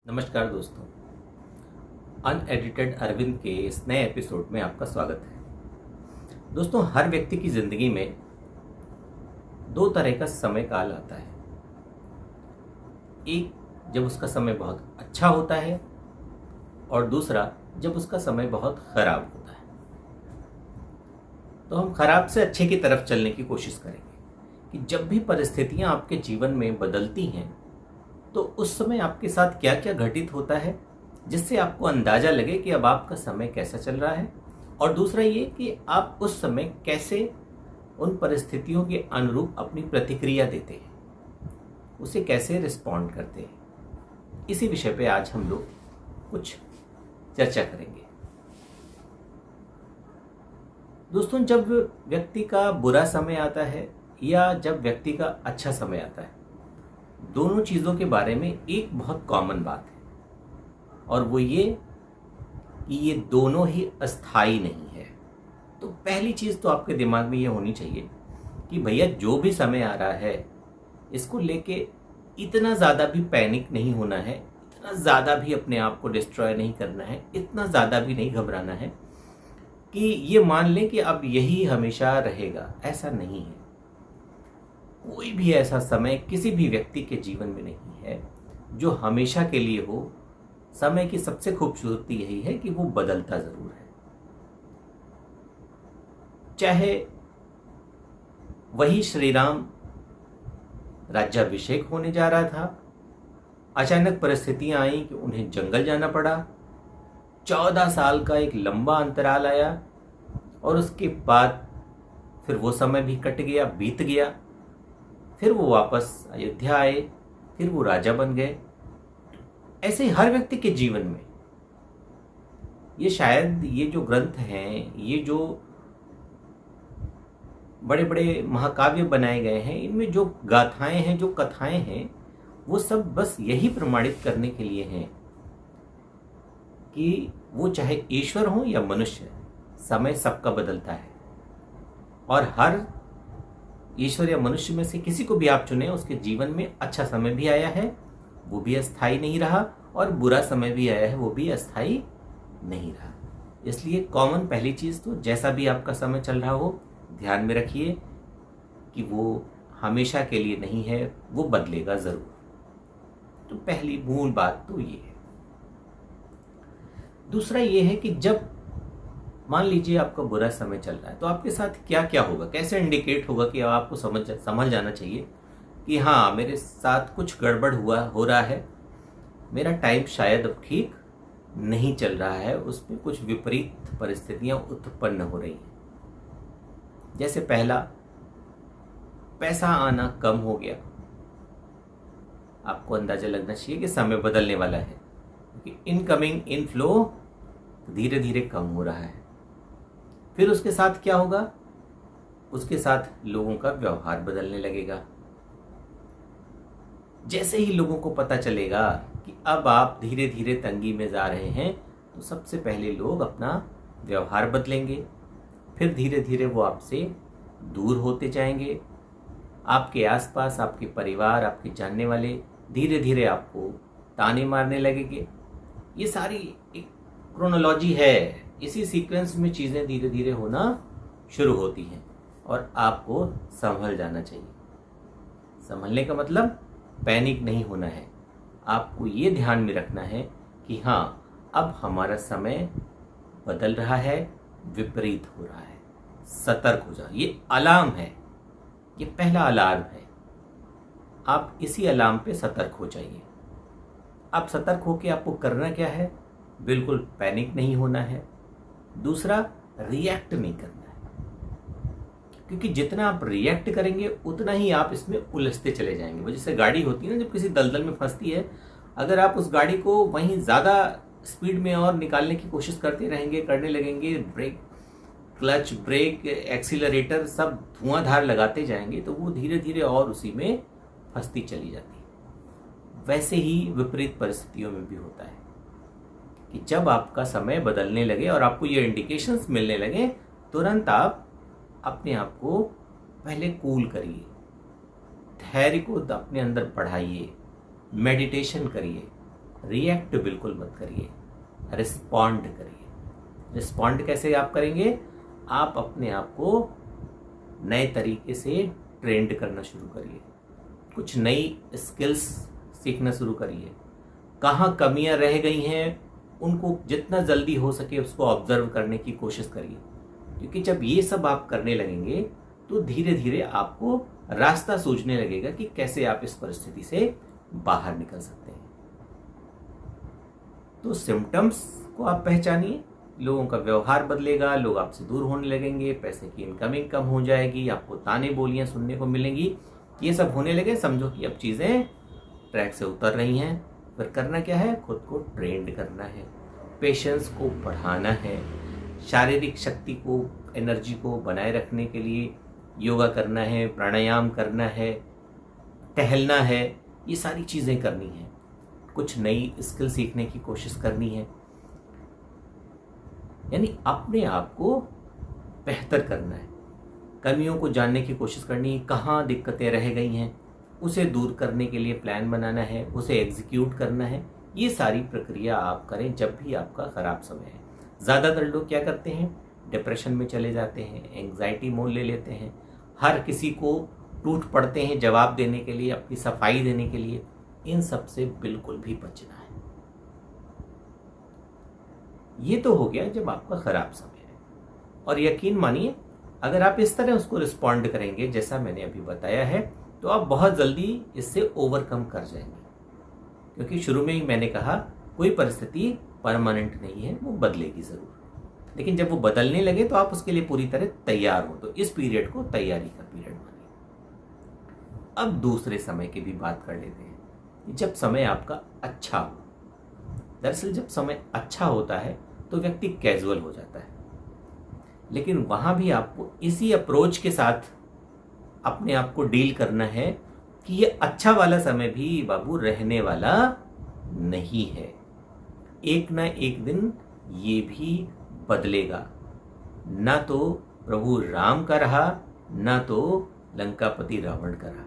नमस्कार दोस्तों, अनएडिटेड अरविंद के इस नए एपिसोड में आपका स्वागत है। दोस्तों, हर व्यक्ति की ज़िंदगी में दो तरह का समय काल आता है। एक जब उसका समय बहुत अच्छा होता है और दूसरा जब उसका समय बहुत ख़राब होता है। तो हम खराब से अच्छे की तरफ चलने की कोशिश करेंगे कि जब भी परिस्थितियां आपके जीवन में बदलती हैं तो उस समय आपके साथ क्या क्या घटित होता है, जिससे आपको अंदाजा लगे कि अब आपका समय कैसा चल रहा है। और दूसरा ये कि आप उस समय कैसे उन परिस्थितियों के अनुरूप अपनी प्रतिक्रिया देते हैं, उसे कैसे रिस्पॉन्ड करते हैं। इसी विषय पे आज हम लोग कुछ चर्चा करेंगे। दोस्तों, जब व्यक्ति का बुरा समय आता है या जब व्यक्ति का अच्छा समय आता है, दोनों चीज़ों के बारे में एक बहुत कॉमन बात है, और वो ये कि ये दोनों ही अस्थाई नहीं है। तो पहली चीज़ तो आपके दिमाग में ये होनी चाहिए कि भैया जो भी समय आ रहा है इसको लेके इतना ज़्यादा भी पैनिक नहीं होना है, इतना ज़्यादा भी अपने आप को डिस्ट्रॉय नहीं करना है, इतना ज़्यादा भी नहीं घबराना है कि ये मान लें कि अब यही हमेशा रहेगा। ऐसा नहीं है। कोई भी ऐसा समय किसी भी व्यक्ति के जीवन में नहीं है जो हमेशा के लिए हो। समय की सबसे खूबसूरती यही है कि वो बदलता जरूर है। चाहे वही श्री राम राज्याभिषेक होने जा रहा था, अचानक परिस्थितियां आई कि उन्हें जंगल जाना पड़ा, 14 साल का एक लंबा अंतराल आया और उसके बाद फिर वो समय भी कट गया, बीत गया। फिर वो वापस अयोध्या आए, फिर वो राजा बन गए। ऐसे ही हर व्यक्ति के जीवन में ये शायद ये जो ग्रंथ हैं, ये जो बड़े बड़े महाकाव्य बनाए गए हैं, इनमें जो गाथाएं हैं, जो कथाएं हैं, वो सब बस यही प्रमाणित करने के लिए हैं कि वो चाहे ईश्वर हो या मनुष्य, समय सबका बदलता है। और हर ईश्वर या मनुष्य में से किसी को भी आप चुने, उसके जीवन में अच्छा समय भी आया है, वो भी अस्थाई नहीं रहा, और बुरा समय भी आया है, वो भी अस्थाई नहीं रहा। इसलिए कॉमन पहली चीज़ तो जैसा भी आपका समय चल रहा हो, ध्यान में रखिए कि वो हमेशा के लिए नहीं है, वो बदलेगा ज़रूर। तो पहली मूल बात तो ये है। दूसरा ये है कि जब मान लीजिए आपका बुरा समय चल रहा है तो आपके साथ क्या क्या होगा, कैसे इंडिकेट होगा कि आपको समझ जाना चाहिए कि हाँ, मेरे साथ कुछ गड़बड़ हो रहा है, मेरा टाइम शायद अब ठीक नहीं चल रहा है, उसमें कुछ विपरीत परिस्थितियां उत्पन्न हो रही हैं। जैसे पहला, पैसा आना कम हो गया। आपको अंदाजा लगना चाहिए कि समय बदलने वाला है, क्योंकि इनकमिंग इनफ्लो धीरे धीरे कम हो रहा है। फिर उसके साथ क्या होगा? उसके साथ लोगों का व्यवहार बदलने लगेगा। जैसे ही लोगों को पता चलेगा कि अब आप धीरे धीरे तंगी में जा रहे हैं, तो सबसे पहले लोग अपना व्यवहार बदलेंगे। फिर धीरे धीरे वो आपसे दूर होते जाएंगे। आपके आसपास आपके परिवार, आपके जानने वाले धीरे धीरे आपको ताने मारने लगेंगे। ये सारी एक क्रोनोलॉजी है। इसी सीक्वेंस में चीज़ें धीरे धीरे होना शुरू होती हैं और आपको संभल जाना चाहिए। संभलने का मतलब पैनिक नहीं होना है। आपको ये ध्यान में रखना है कि हाँ, अब हमारा समय बदल रहा है, विपरीत हो रहा है, सतर्क हो जाओ। ये अलार्म है, ये पहला अलार्म है। आप इसी अलार्म पे सतर्क हो जाइए। आप सतर्क होकर आपको करना क्या है? बिल्कुल पैनिक नहीं होना है। दूसरा, रिएक्ट नहीं करना है, क्योंकि जितना आप रिएक्ट करेंगे उतना ही आप इसमें उलझते चले जाएंगे। वो जैसे गाड़ी होती है ना, जब किसी दलदल में फंसती है, अगर आप उस गाड़ी को वहीं ज़्यादा स्पीड में और निकालने की कोशिश करते रहेंगे, करने लगेंगे, ब्रेक, क्लच, ब्रेक, एक्सीलरेटर सब धुआंधार लगाते जाएंगे, तो वो धीरे धीरे और उसी में फंसती चली जाती है। वैसे ही विपरीत परिस्थितियों में भी होता है कि जब आपका समय बदलने लगे और आपको ये इंडिकेशंस मिलने लगे, तुरंत आप अपने आप को पहले कूल करिए, धैर्य को अपने अंदर बढ़ाइए, मेडिटेशन करिए रिएक्ट बिल्कुल मत करिए, रिस्पॉन्ड करिए। रिस्पॉन्ड कैसे आप करेंगे? आप अपने आप को नए तरीके से ट्रेंड करना शुरू करिए, कुछ नई स्किल्स सीखना शुरू करिए। कहाँ कमियां रह गई हैं उनको जितना जल्दी हो सके उसको ऑब्जर्व करने की कोशिश करिए, क्योंकि जब ये सब आप करने लगेंगे तो धीरे धीरे आपको रास्ता सूझने लगेगा कि कैसे आप इस परिस्थिति से बाहर निकल सकते हैं। तो सिम्टम्स को आप पहचानिए, लोगों का व्यवहार बदलेगा, लोग आपसे दूर होने लगेंगे, पैसे की इनकमिंग कम हो जाएगी, आपको ताने बोलियां सुनने को मिलेंगी। ये सब होने लगे, समझो कि अब चीज़ें ट्रैक से उतर रही हैं। फिर करना क्या है? खुद को ट्रेंड करना है, पेशेंस को बढ़ाना है, शारीरिक शक्ति को, एनर्जी को बनाए रखने के लिए योगा करना है, प्राणायाम करना है, टहलना है, ये सारी चीज़ें करनी है। कुछ नई स्किल सीखने की कोशिश करनी है, यानी अपने आप को बेहतर करना है, कमियों को जानने की कोशिश करनी है, कहाँ दिक्कतें रह गई हैं उसे दूर करने के लिए प्लान बनाना है, उसे एग्जीक्यूट करना है। ये सारी प्रक्रिया आप करें जब भी आपका ख़राब समय है। ज़्यादातर लोग क्या करते हैं? डिप्रेशन में चले जाते हैं, एंग्जाइटी मोल ले लेते हैं, हर किसी को टूट पड़ते हैं जवाब देने के लिए, अपनी सफाई देने के लिए। इन सब से बिल्कुल भी बचना है। ये तो हो गया जब आपका ख़राब समय है, और यकीन मानिए अगर आप इस तरह उसको रिस्पॉन्ड करेंगे जैसा मैंने अभी बताया है, तो आप बहुत जल्दी इससे ओवरकम कर जाएंगे। क्योंकि शुरू में ही मैंने कहा कोई परिस्थिति परमानेंट नहीं है, वो बदलेगी ज़रूर, लेकिन जब वो बदलने लगे तो आप उसके लिए पूरी तरह तैयार हो। तो इस पीरियड को तैयारी का पीरियड मानिए। अब दूसरे समय की भी बात कर लेते हैं, जब समय आपका अच्छा हो। दरअसल जब समय अच्छा होता है तो व्यक्ति कैजुअल हो जाता है, लेकिन वहां भी आपको इसी अप्रोच के साथ अपने आप को डील करना है कि ये अच्छा वाला समय भी बाबू रहने वाला नहीं है। एक ना एक दिन ये भी बदलेगा। ना तो प्रभु राम का रहा, ना तो लंकापति रावण का रहा,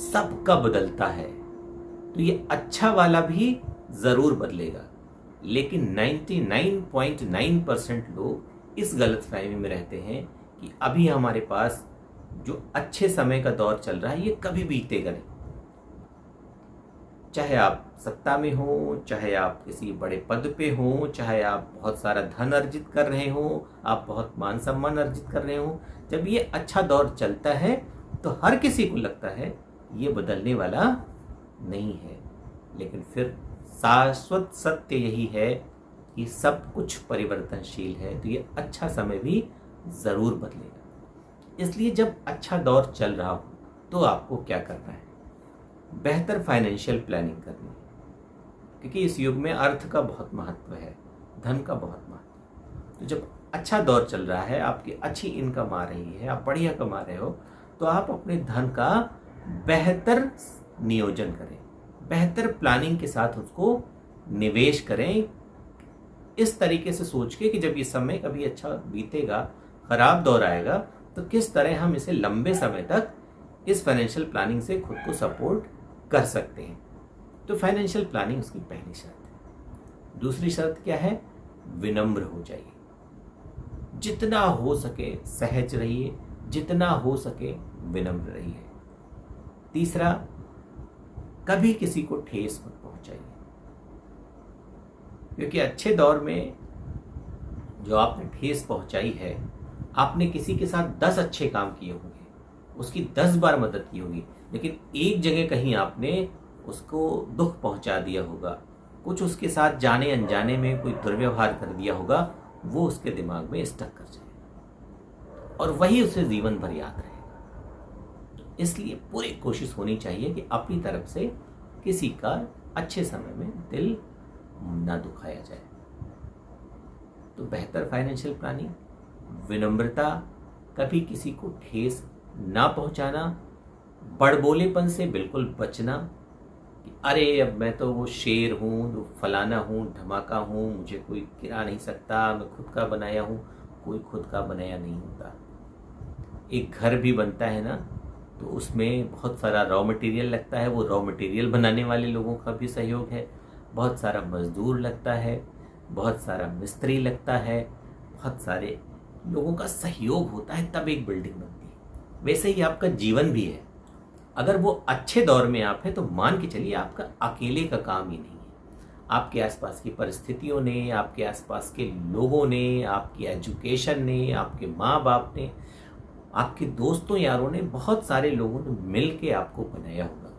सबका बदलता है। तो ये अच्छा वाला भी जरूर बदलेगा, लेकिन 99.9% लोग इस गलतफहमी में रहते हैं कि अभी हमारे पास जो अच्छे समय का दौर चल रहा है ये कभी बीतेगा नहीं। चाहे आप सत्ता में हो, चाहे आप किसी बड़े पद पे हो, चाहे आप बहुत सारा धन अर्जित कर रहे हो, आप बहुत मान सम्मान अर्जित कर रहे हो, जब ये अच्छा दौर चलता है तो हर किसी को लगता है ये बदलने वाला नहीं है। लेकिन फिर शाश्वत सत्य यही है कि सब कुछ परिवर्तनशील है, तो ये अच्छा समय भी ज़रूर बदलेगा। इसलिए जब अच्छा दौर चल रहा हो तो आपको क्या करना है? बेहतर फाइनेंशियल प्लानिंग करनी है, क्योंकि इस युग में अर्थ का बहुत महत्व है, धन का बहुत महत्व। तो जब अच्छा दौर चल रहा है, आपकी अच्छी इनकम आ रही है, आप बढ़िया कमा रहे हो, तो आप अपने धन का बेहतर नियोजन करें, बेहतर प्लानिंग के साथ उसको निवेश करें, इस तरीके से सोच के कि जब ये समय कभी अच्छा बीतेगा, खराब दौर आएगा, तो किस तरह हम इसे लंबे समय तक इस फाइनेंशियल प्लानिंग से खुद को सपोर्ट कर सकते हैं। तो फाइनेंशियल प्लानिंग उसकी पहली शर्त है। दूसरी शर्त क्या है? विनम्र हो जाइए, जितना हो सके सहज रहिए, जितना हो सके विनम्र रहिए। तीसरा, कभी किसी को ठेस मत पहुंचाइए, क्योंकि अच्छे दौर में जो आपने ठेस पहुंचाई है, आपने किसी के साथ 10 अच्छे काम किए होंगे, उसकी 10 बार मदद की होगी, लेकिन एक जगह कहीं आपने उसको दुख पहुंचा दिया होगा, कुछ उसके साथ जाने अनजाने में कोई दुर्व्यवहार कर दिया होगा, वो उसके दिमाग में स्टक कर जाएगा और वही उसे जीवन भर याद रहेगा। इसलिए पूरी कोशिश होनी चाहिए कि अपनी तरफ से किसी का अच्छे समय में दिल ना दुखाया जाए। तो बेहतर फाइनेंशियल प्लानिंग, विनम्रता, कभी किसी को ठेस ना पहुंचाना, बड़बोलेपन से बिल्कुल बचना कि अरे अब मैं तो वो शेर हूँ, तो फलाना हूँ, धमाका हूँ, मुझे कोई गिरा नहीं सकता, मैं खुद का बनाया हूँ। कोई खुद का बनाया नहीं होता। एक घर भी बनता है ना, तो तो उसमें बहुत सारा रॉ मटेरियल लगता है, वो रॉ मटेरियल बनाने वाले लोगों का भी सहयोग है, बहुत सारा मजदूर लगता है, बहुत सारा मिस्त्री लगता है, बहुत सारे लोगों का सहयोग होता है, तब एक बिल्डिंग बनती है। वैसे ही आपका जीवन भी है। अगर वो अच्छे दौर में आप हैं तो मान के चलिए आपका अकेले का काम ही नहीं है। आपके आसपास की परिस्थितियों ने, आपके आसपास के लोगों ने, आपकी एजुकेशन ने, आपके माँ बाप ने, आपके दोस्तों यारों ने, बहुत सारे लोगों ने मिल के आपको बनाया होगा।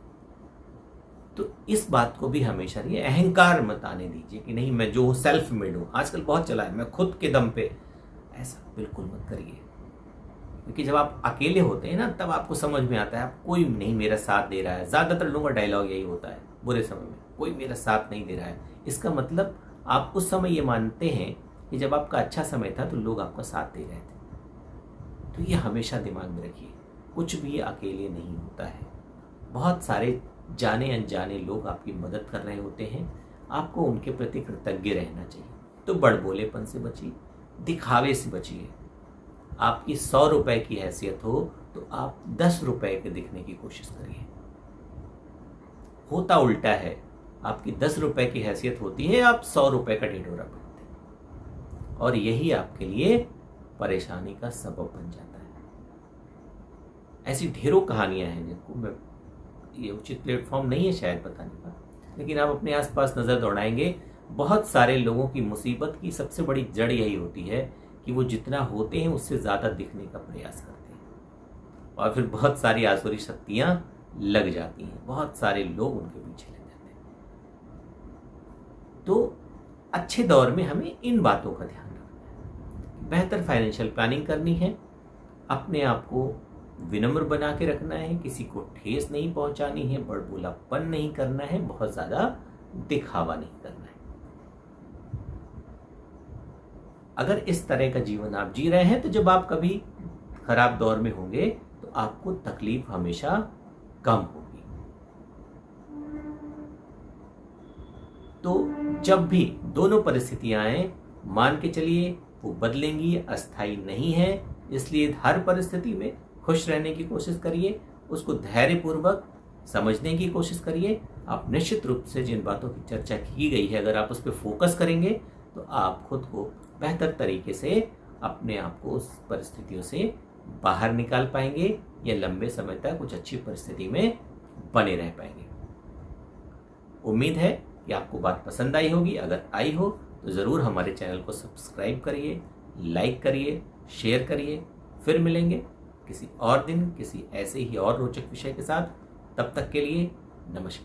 तो इस बात को भी हमेशा ये अहंकार मत आने दीजिए कि नहीं मैं जो सेल्फ मेड हूं, आजकल बहुत चला है मैं खुद के दम पे, ऐसा बिल्कुल मत करिए। क्योंकि जब आप अकेले होते हैं ना तब आपको समझ में आता है आप कोई नहीं मेरा साथ दे रहा है। ज्यादातर लोगों का डायलॉग यही होता है बुरे समय में, कोई मेरा साथ नहीं दे रहा है। इसका मतलब आप उस समय ये मानते हैं कि जब आपका अच्छा समय था तो लोग आपका साथ दे रहे थे। तो ये हमेशा दिमाग में रखिए, कुछ भी अकेले नहीं होता है। बहुत सारे जाने अनजाने लोग आपकी मदद कर रहे होते हैं, आपको उनके प्रति कृतज्ञ रहना चाहिए। तो बड़बोलेपन से बचिए, दिखावे से बचिए। आपकी 100 रुपए की हैसियत हो तो आप 10 रुपए के दिखने की कोशिश करिए। होता उल्टा है, आपकी 10 रुपए की हैसियत होती है, आप 100 रुपए का ढिढोरा पीटते हैं, और यही आपके लिए परेशानी का सबब बन जाता है। ऐसी ढेरों कहानियां हैं जिनको मैं, ये उचित प्लेटफॉर्म नहीं है शायद बताने का, लेकिन आप अपने आसपास नजर दौड़ाएंगे, बहुत सारे लोगों की मुसीबत की सबसे बड़ी जड़ यही होती है कि वो जितना होते हैं उससे ज्यादा दिखने का प्रयास करते हैं, और फिर बहुत सारी आसुरी शक्तियां लग जाती हैं, बहुत सारे लोग उनके पीछे लग जाते हैं। तो अच्छे दौर में हमें इन बातों का ध्यान रखना है। बेहतर फाइनेंशियल प्लानिंग करनी है, अपने आप को विनम्र बना के रखना है, किसी को ठेस नहीं पहुंचानी है, बड़बोलापन नहीं करना है, बहुत ज्यादा दिखावा नहीं करना है। अगर इस तरह का जीवन आप जी रहे हैं तो जब आप कभी खराब दौर में होंगे तो आपको तकलीफ हमेशा कम होगी। तो जब भी दोनों परिस्थितियां आए, मान के चलिए वो बदलेंगी, अस्थायी नहीं है, इसलिए हर परिस्थिति में खुश रहने की कोशिश करिए, उसको धैर्यपूर्वक समझने की कोशिश करिए। आप निश्चित रूप से जिन बातों की चर्चा की गई है, अगर आप उस पर फोकस करेंगे तो आप खुद को बेहतर तरीके से, अपने आप को उस परिस्थितियों से बाहर निकाल पाएंगे, या लंबे समय तक कुछ अच्छी परिस्थिति में बने रह पाएंगे। उम्मीद है कि आपको बात पसंद आई होगी। अगर आई हो तो ज़रूर हमारे चैनल को सब्सक्राइब करिए, लाइक करिए, शेयर करिए। फिर मिलेंगे किसी और दिन किसी ऐसे ही और रोचक विषय के साथ। तब तक के लिए नमस्कार।